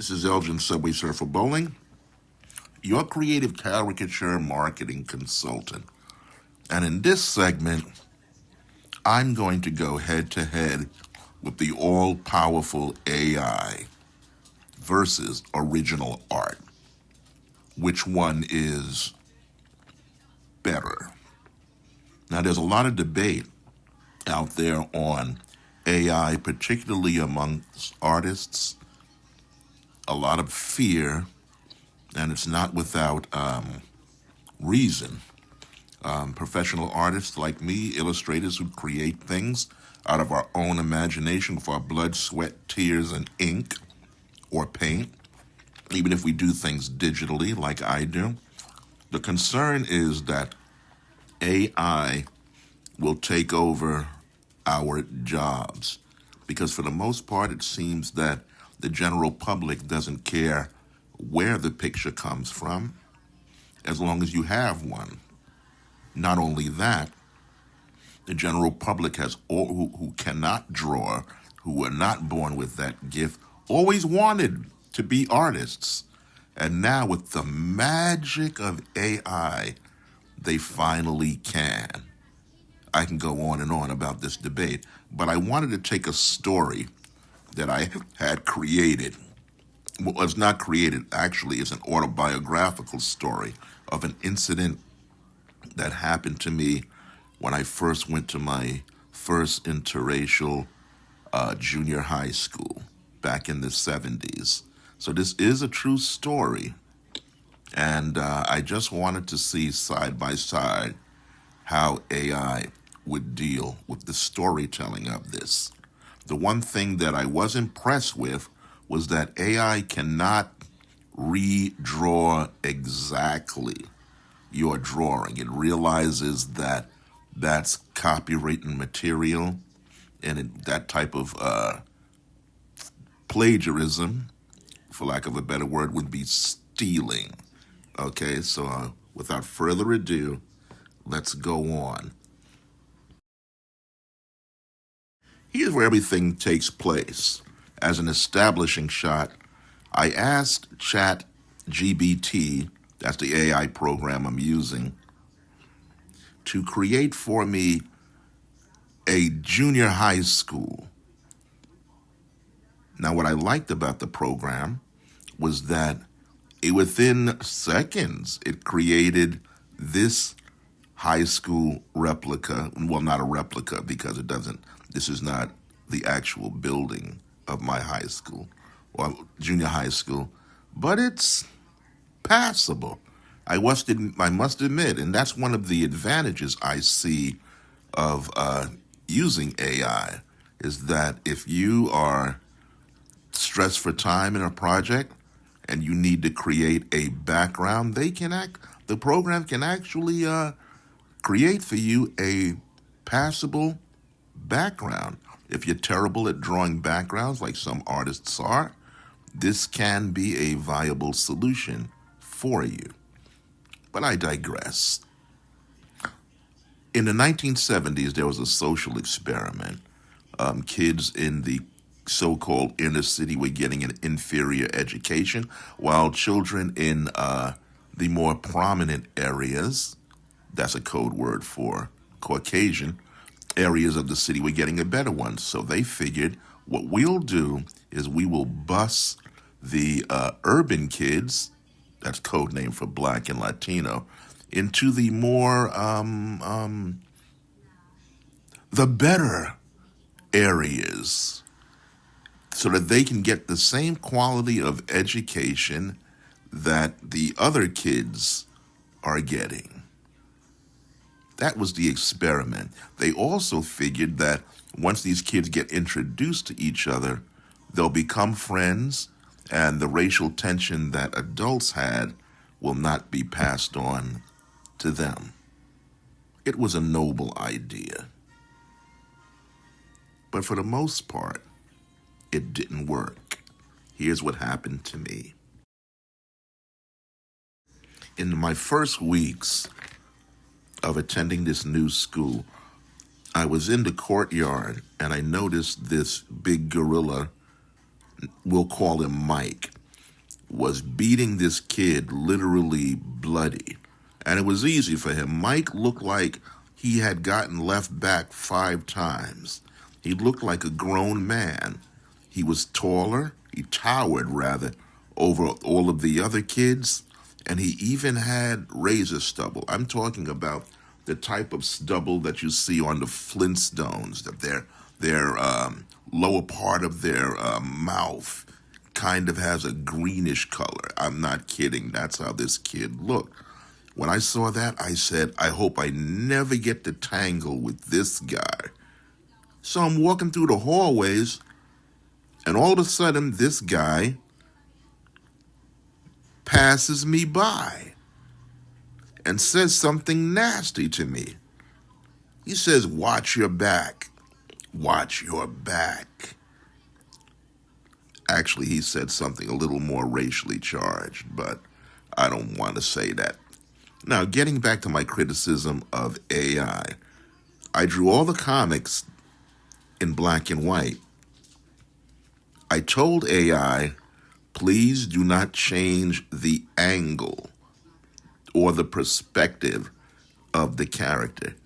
This is Elgin Subway Surfer Bowling, your creative caricature marketing consultant. And in this segment, I'm going to go head to head with the all powerful AI versus original art. Which one is better? Now, there's a lot of debate out there on AI, particularly amongst artists, a lot of fear, and it's not without reason. Professional artists like me, illustrators who create things out of our own imagination with our blood, sweat, tears, and ink or paint, even if we do things digitally like I do. The concern is that AI will take over our jobs because, for the most part, it seems that the general public doesn't care where the picture comes from as long as you have one. Not only that, the general public has who cannot draw, who were not born with that gift, always wanted to be artists. And now with the magic of AI, they finally can. I can go on and on about this debate, but I wanted to take a story that I had created. Well, it's not created, actually, it's an autobiographical story of an incident that happened to me when I first went to my first interracial junior high school back in the 70s. So this is a true story. And I just wanted to see side by side how AI would deal with the storytelling of this. The one thing that I was impressed with was that AI cannot redraw exactly your drawing. It realizes that that's copywritten material, and that type of plagiarism, for lack of a better word, would be stealing. Okay, so without further ado, let's go on. Here's where everything takes place. As an establishing shot, I asked ChatGPT, that's the AI program I'm using, to create for me a junior high school. Now, what I liked about the program was that within seconds, it created this high school replica. Well, not a replica because this is not the actual building of my high school or junior high school, but it's passable. I must admit, and that's one of the advantages I see of using AI, is that if you are stressed for time in a project and you need to create a background, the program can actually create for you a passable background. If you're terrible at drawing backgrounds, like some artists are, this can be a viable solution for you. But I digress. In the 1970s, there was a social experiment. Kids in the so-called inner city were getting an inferior education, while children in the more prominent areas, that's a code word for Caucasian, areas of the city were getting a better one. So they figured what we'll do is we will bus the urban kids, that's code name for Black and Latino, into the more, the better areas so that they can get the same quality of education that the other kids are getting. That was the experiment. They also figured that once these kids get introduced to each other, they'll become friends, and the racial tension that adults had will not be passed on to them. It was a noble idea. But for the most part, it didn't work. Here's what happened to me. In my first weeks of attending this new school, I was in the courtyard and I noticed this big gorilla, we'll call him Mike. was beating this kid literally bloody. And it was easy for him. Mike looked like he had gotten left back 5 times. He looked like a grown man. He was taller, he towered rather, over all of the other kids, and he even had razor stubble. I'm talking about the type of stubble that you see on the Flintstones, that their lower part of their mouth kind of has a greenish color. I'm not kidding. That's how this kid looked. When I saw that, I said, I hope I never get to tangle with this guy. So I'm walking through the hallways, and all of a sudden, this guy passes me by and says something nasty to me. He says, watch your back. Watch your back. Actually, he said something a little more racially charged, but I don't want to say that. Now, getting back to my criticism of AI, I drew all the comics in black and white. I told AI, please do not change the angle or the perspective of the character.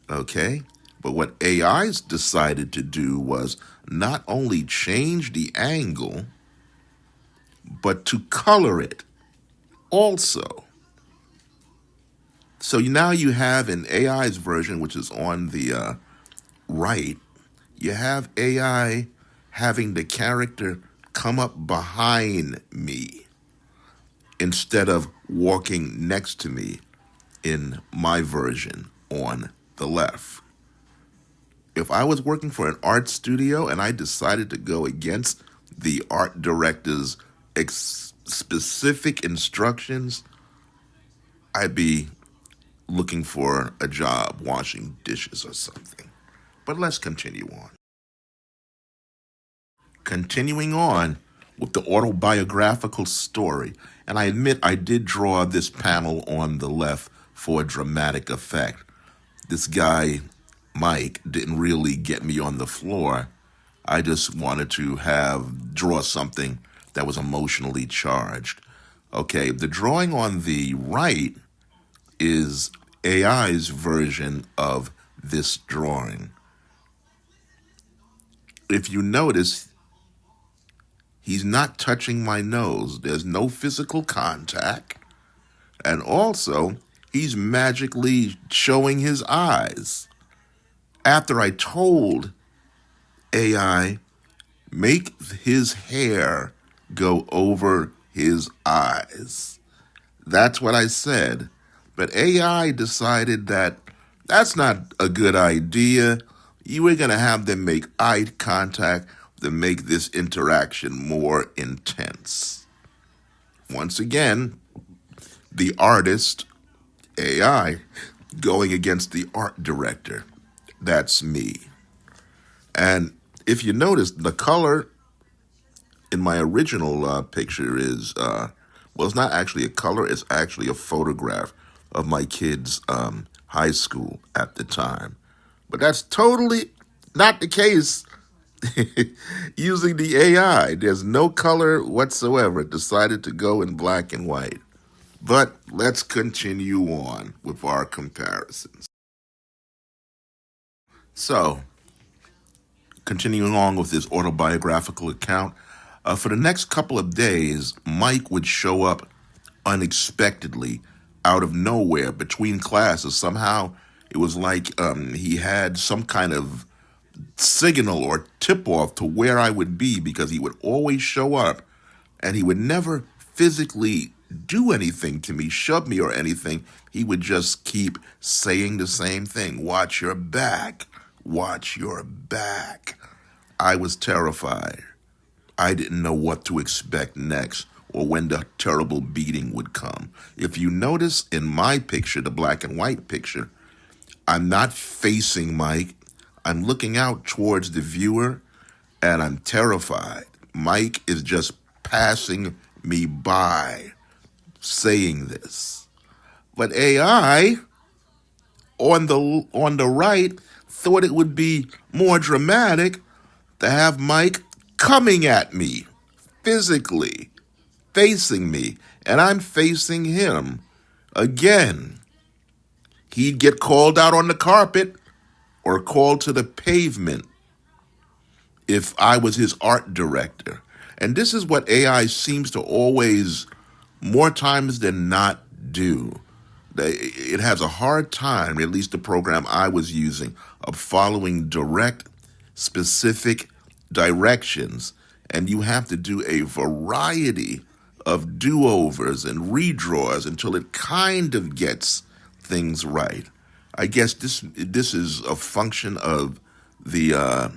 Okay? But what AI's decided to do was not only change the angle, but to color it also. So now you have in AI's version, which is on the right, you have AI having the character come up behind me instead of walking next to me in my version on the left. If I was working for an art studio and I decided to go against the art director's specific instructions, I'd be looking for a job washing dishes or something. But let's continue on. Continuing on with the autobiographical story, and I admit I did draw this panel on the left for dramatic effect. This guy, Mike, didn't really get me on the floor. I just wanted to draw something that was emotionally charged. Okay, the drawing on the right is AI's version of this drawing. If you notice, he's not touching my nose. There's no physical contact. And also, he's magically showing his eyes. After I told AI, make his hair go over his eyes. That's what I said. But AI decided that that's not a good idea. You were going to have them make eye contact to make this interaction more intense. Once again, the artist, AI, going against the art director. That's me. And if you notice, the color in my original picture is, well, it's not actually a color, it's actually a photograph of my kids' high school at the time. But that's totally not the case using the AI. There's no color whatsoever. It decided to go in black and white. But let's continue on with our comparisons. So, continuing on with this autobiographical account, for the next couple of days, Mike would show up unexpectedly out of nowhere between classes. Somehow it was like he had some kind of signal or tip off to where I would be, because he would always show up and he would never physically do anything to me, shove me or anything. He would just keep saying the same thing. Watch your back. Watch your back. I was terrified. I didn't know what to expect next or when the terrible beating would come. If you notice in my picture, the black and white picture, I'm not facing Mike. I'm looking out towards the viewer and I'm terrified. Mike is just passing me by saying this. But AI on the right thought it would be more dramatic to have Mike coming at me physically. facing me, and I'm facing him. Again, he'd get called out on the carpet or called to the pavement if I was his art director. And this is what AI seems to always, more times than not, do. It has a hard time, at least the program I was using, of following direct, specific directions. And you have to do a variety of do-overs and redraws until it kind of gets things right. I guess this is a function of the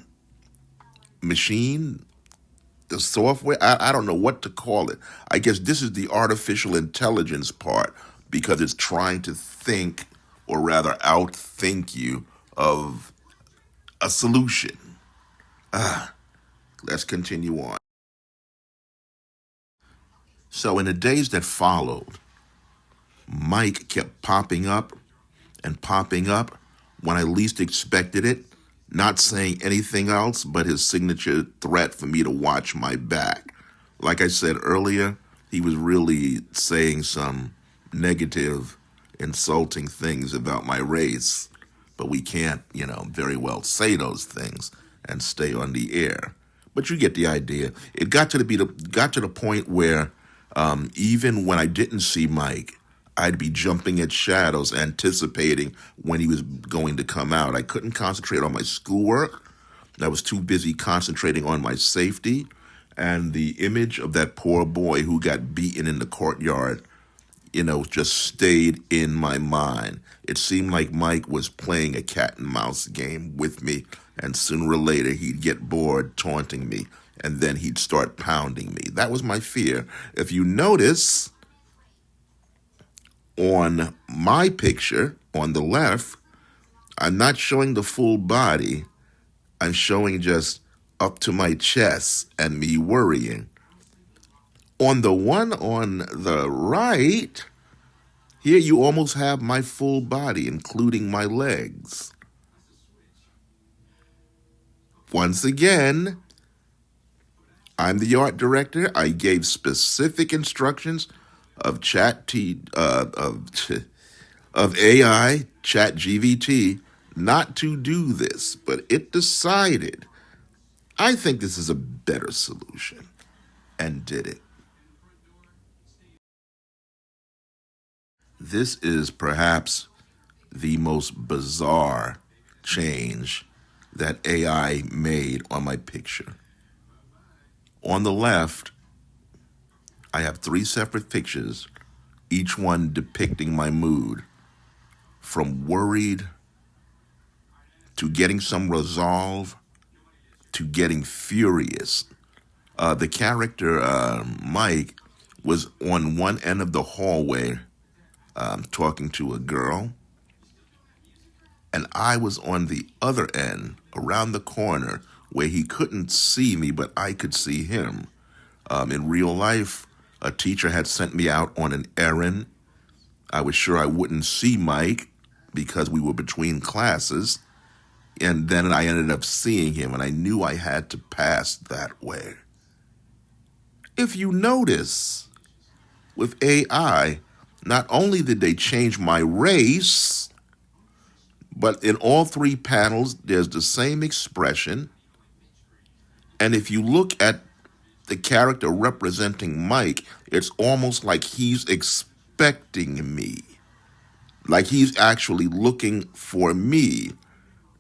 machine, the software. I don't know what to call it. I guess this is the artificial intelligence part because it's trying to think, or rather outthink you of a solution. Let's continue on. So in the days that followed, Mike kept popping up and popping up when I least expected it, not saying anything else but his signature threat for me to watch my back. Like I said earlier, he was really saying some negative, insulting things about my race, but we can't, very well say those things and stay on the air. But you get the idea. It got to the point where even when I didn't see Mike, I'd be jumping at shadows, anticipating when he was going to come out. I couldn't concentrate on my schoolwork. I was too busy concentrating on my safety. And the image of that poor boy who got beaten in the courtyard, just stayed in my mind. It seemed like Mike was playing a cat and mouse game with me, and sooner or later he'd get bored taunting me, and then he'd start pounding me. That was my fear. If you notice, on my picture on the left, I'm not showing the full body. I'm showing just up to my chest and me worrying. On the one on the right, here you almost have my full body, including my legs. Once again, I'm the art director. I gave specific instructions of of AI, ChatGPT, not to do this, but it decided, I think this is a better solution, and did it. This is perhaps the most bizarre change that AI made on my picture. On the left, I have 3 separate pictures, each one depicting my mood, from worried to getting some resolve to getting furious. The character, Mike, was on one end of the hallway talking to a girl, and I was on the other end, around the corner, where he couldn't see me, but I could see him. In real life, a teacher had sent me out on an errand. I was sure I wouldn't see Mike because we were between classes, and then I ended up seeing him, and I knew I had to pass that way. If you notice, with AI, not only did they change my race, but in all 3 panels, there's the same expression. And if you look at the character representing Mike, it's almost like he's expecting me, like he's actually looking for me.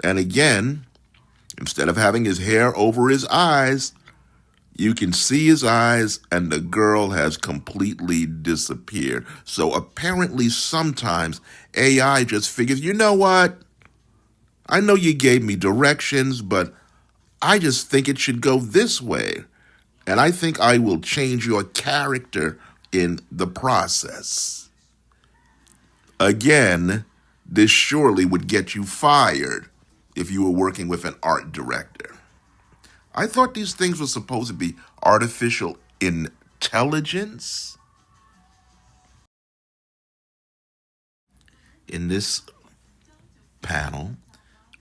And again, instead of having his hair over his eyes, you can see his eyes, and the girl has completely disappeared. So apparently sometimes AI just figures, you know what? I know you gave me directions, but I just think it should go this way. And I think I will change your character in the process. Again, this surely would get you fired if you were working with an art director. I thought these things were supposed to be artificial intelligence. In this panel,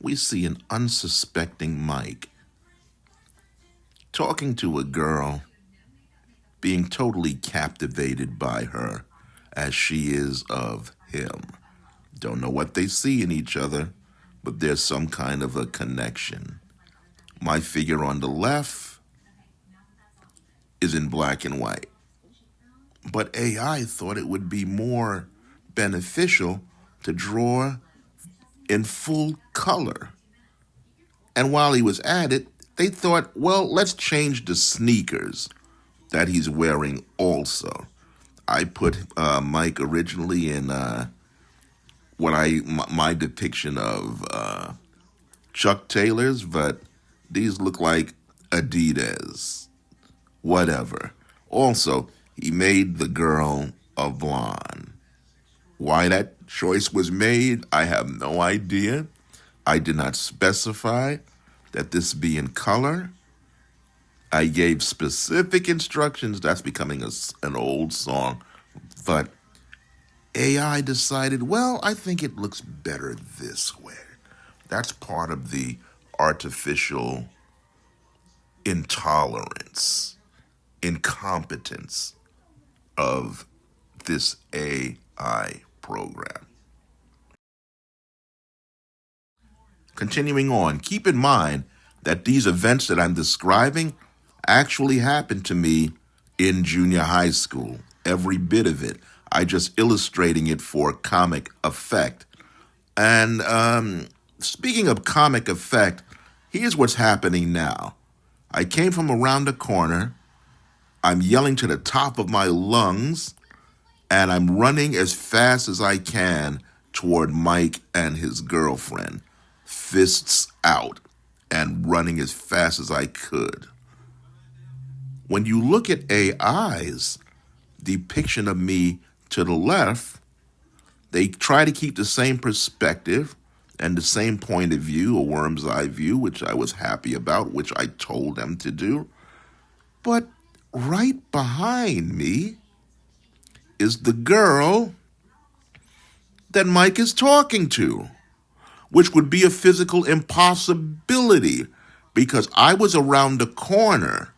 we see an unsuspecting Mike talking to a girl being totally captivated by her as she is of him. Don't know what they see in each other, but there's some kind of a connection. My figure on the left is in black and white, but AI thought it would be more beneficial to draw in full color. And while he was at it, they thought, well, let's change the sneakers that he's wearing also. I put Mike originally in my depiction of Chuck Taylor's, but these look like Adidas, whatever. Also, he made the girl a blonde. Why that choice was made, I have no idea. I did not specify that this be in color. I gave specific instructions. That's becoming an old song. But AI decided, well, I think it looks better this way. That's part of the artificial intolerance, incompetence of this AI program. Continuing on, keep in mind that these events that I'm describing actually happened to me in junior high school. Every bit of it. I just illustrating it for comic effect. And speaking of comic effect, here's what's happening now. I came from around the corner. I'm yelling to the top of my lungs, and I'm running as fast as I can toward Mike and his girlfriend, fists out, and running as fast as I could. When you look at AI's depiction of me to the left, they try to keep the same perspective and the same point of view, a worm's eye view, which I was happy about, which I told them to do. But right behind me is the girl that Mike is talking to, which would be a physical impossibility because I was around the corner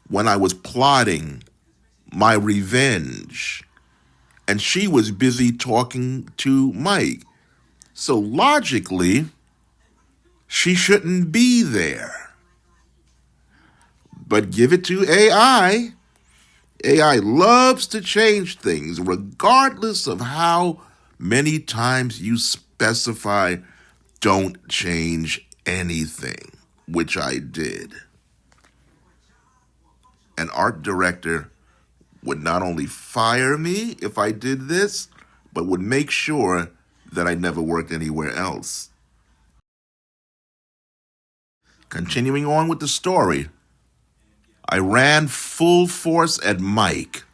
when I was plotting my revenge, and she was busy talking to Mike. So logically, she shouldn't be there. But give it to AI. AI loves to change things regardless of how many times you specify don't change anything, which I did. An art director would not only fire me if I did this, but would make sure that I never worked anywhere else. Continuing on with the story, I ran full force at Mike,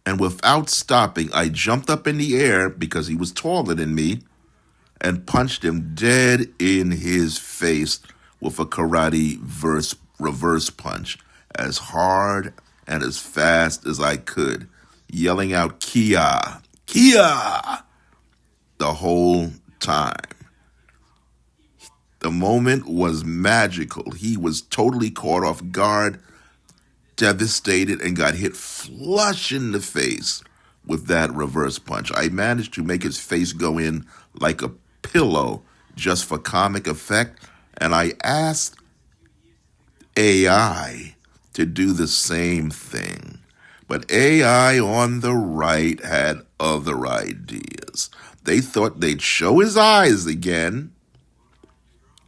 and without stopping, I jumped up in the air because he was taller than me and punched him dead in his face with a karate reverse punch as hard and as fast as I could, yelling out Kia, Kia, the whole time. The moment was magical. He was totally caught off guard, devastated, and got hit flush in the face with that reverse punch. I managed to make his face go in like a pillow just for comic effect, and I asked AI to do the same thing. But AI on the right had other ideas. They thought they'd show his eyes again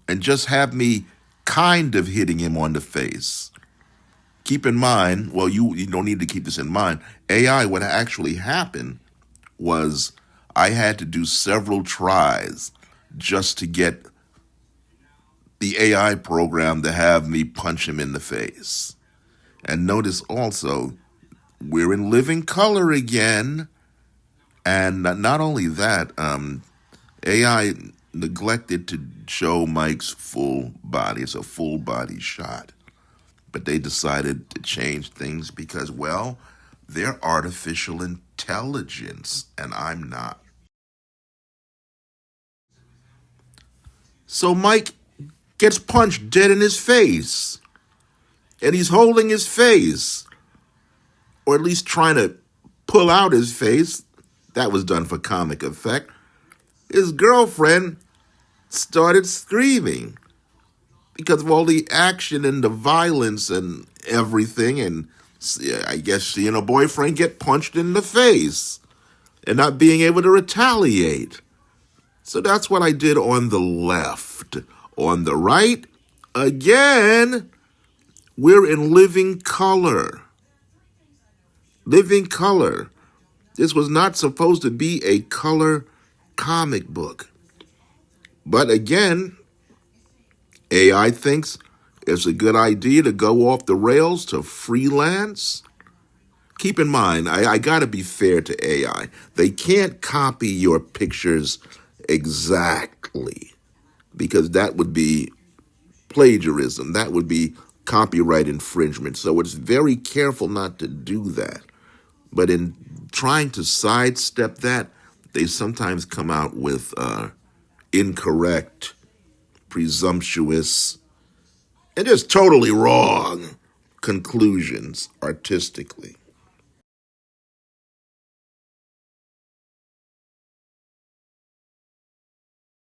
and just have me kind of hitting him on the face. Keep in mind, well, you don't need to keep this in mind. AI, what actually happened was I had to do several tries just to get the AI program to have me punch him in the face. And notice also, we're in living color again. And not only that, AI neglected to show Mike's full body. It's a full body shot. But they decided to change things because, well, they're artificial intelligence, and I'm not. So Mike gets punched dead in his face, and he's holding his face. or at least trying to pull out his face. That was done for comic effect. His girlfriend started screaming because of all the action and the violence and everything. And I guess she and her boyfriend get punched in the face and not being able to retaliate. So that's what I did on the left. On the right, again, we're in living color. Living color. This was not supposed to be a color comic book. But again, AI thinks it's a good idea to go off the rails to freelance. Keep in mind, I got to be fair to AI. They can't copy your pictures exactly because that would be plagiarism. That would be copyright infringement. So it's very careful not to do that. But in trying to sidestep that, they sometimes come out with incorrect, presumptuous, and just totally wrong conclusions artistically.